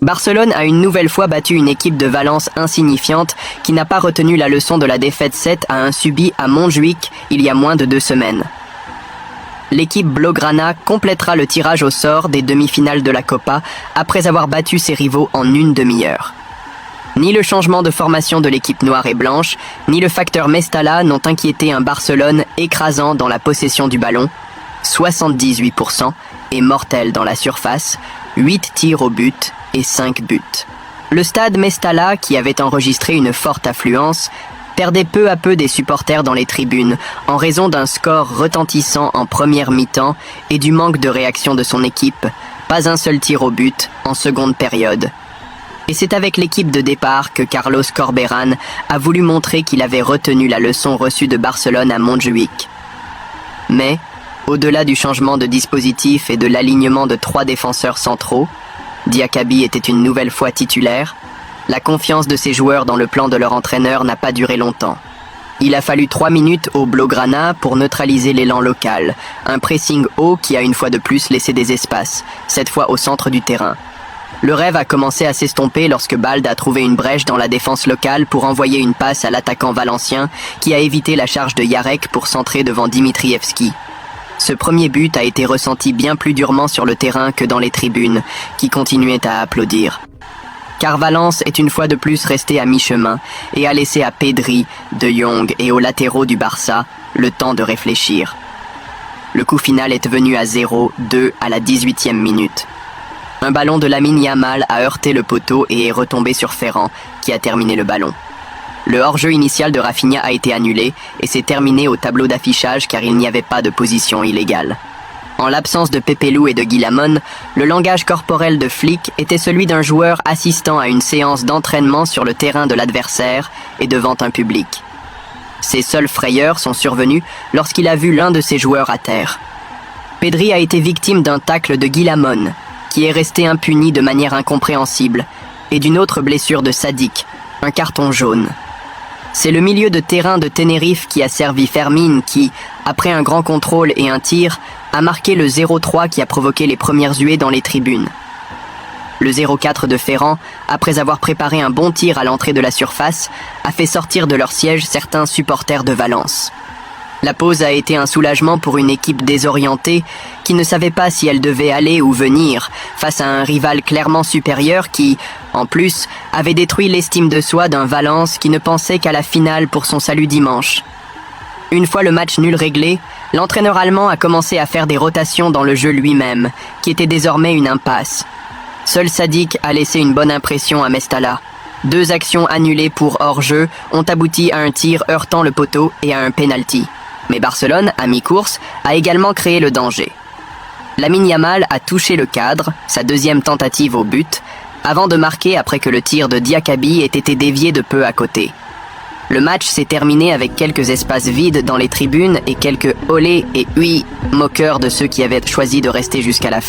Barcelone a une nouvelle fois battu une équipe de Valence insignifiante qui n'a pas retenu la leçon de la défaite 7-1 subie à Montjuïc il y a moins de 2 semaines. L'équipe Blaugrana complétera le tirage au sort des demi-finales de la Copa après avoir battu ses rivaux en une demi-heure. Ni le changement de formation de l'équipe noire et blanche, ni le facteur Mestalla n'ont inquiété un Barcelone écrasant dans la possession du ballon, 78%, et mortel dans la surface, 8 tirs au but et 5 buts. Le stade Mestalla, qui avait enregistré une forte affluence, perdait peu à peu des supporters dans les tribunes en raison d'un score retentissant en première mi-temps et du manque de réaction de son équipe, pas un seul tir au but en seconde période. Et c'est avec l'équipe de départ que Carlos Corberán a voulu montrer qu'il avait retenu la leçon reçue de Barcelone à Montjuïc. Mais, au-delà du changement de dispositif et de l'alignement de 3 défenseurs centraux, Diakaby était une nouvelle fois titulaire, la confiance de ses joueurs dans le plan de leur entraîneur n'a pas duré longtemps. Il a fallu 3 minutes au Blaugrana pour neutraliser l'élan local, un pressing haut qui a une fois de plus laissé des espaces, cette fois au centre du terrain. Le rêve a commencé à s'estomper lorsque Balde a trouvé une brèche dans la défense locale pour envoyer une passe à l'attaquant valencien qui a évité la charge de Yarek pour centrer devant Dimitrievski. Ce premier but a été ressenti bien plus durement sur le terrain que dans les tribunes, qui continuaient à applaudir. Car Valence est une fois de plus resté à mi-chemin et a laissé à Pedri, De Jong et aux latéraux du Barça le temps de réfléchir. Le coup final est venu à 0-2 à la 18e minute. Un ballon de Lamine Yamal a heurté le poteau et est retombé sur Ferran, qui a terminé le ballon. Le hors-jeu initial de Rafinha a été annulé et s'est terminé au tableau d'affichage car il n'y avait pas de position illégale. En l'absence de Pepelu et de Guillamón, le langage corporel de Flick était celui d'un joueur assistant à une séance d'entraînement sur le terrain de l'adversaire et devant un public. Ses seules frayeurs sont survenues lorsqu'il a vu l'un de ses joueurs à terre. Pedri a été victime d'un tacle de Guillamón, qui est resté impuni de manière incompréhensible, et d'une autre blessure de Sadik, un carton jaune. C'est le milieu de terrain de Tenerife qui a servi Fermín qui, après un grand contrôle et un tir, a marqué le 0-3 qui a provoqué les premières huées dans les tribunes. Le 0-4 de Ferran, après avoir préparé un bon tir à l'entrée de la surface, a fait sortir de leur siège certains supporters de Valence. La pause a été un soulagement pour une équipe désorientée qui ne savait pas si elle devait aller ou venir face à un rival clairement supérieur qui, en plus, avait détruit l'estime de soi d'un Valence qui ne pensait qu'à la finale pour son salut dimanche. Une fois le match nul réglé, l'entraîneur allemand a commencé à faire des rotations dans le jeu lui-même, qui était désormais une impasse. Seul Sadik a laissé une bonne impression à Mestalla. 2 actions annulées pour hors-jeu ont abouti à un tir heurtant le poteau et à un penalty. Mais Barcelone, à mi-course, a également créé le danger. Lamine Yamal a touché le cadre, sa deuxième tentative au but, avant de marquer après que le tir de Diakaby ait été dévié de peu à côté. Le match s'est terminé avec quelques espaces vides dans les tribunes et quelques olé et oui moqueurs de ceux qui avaient choisi de rester jusqu'à la fin.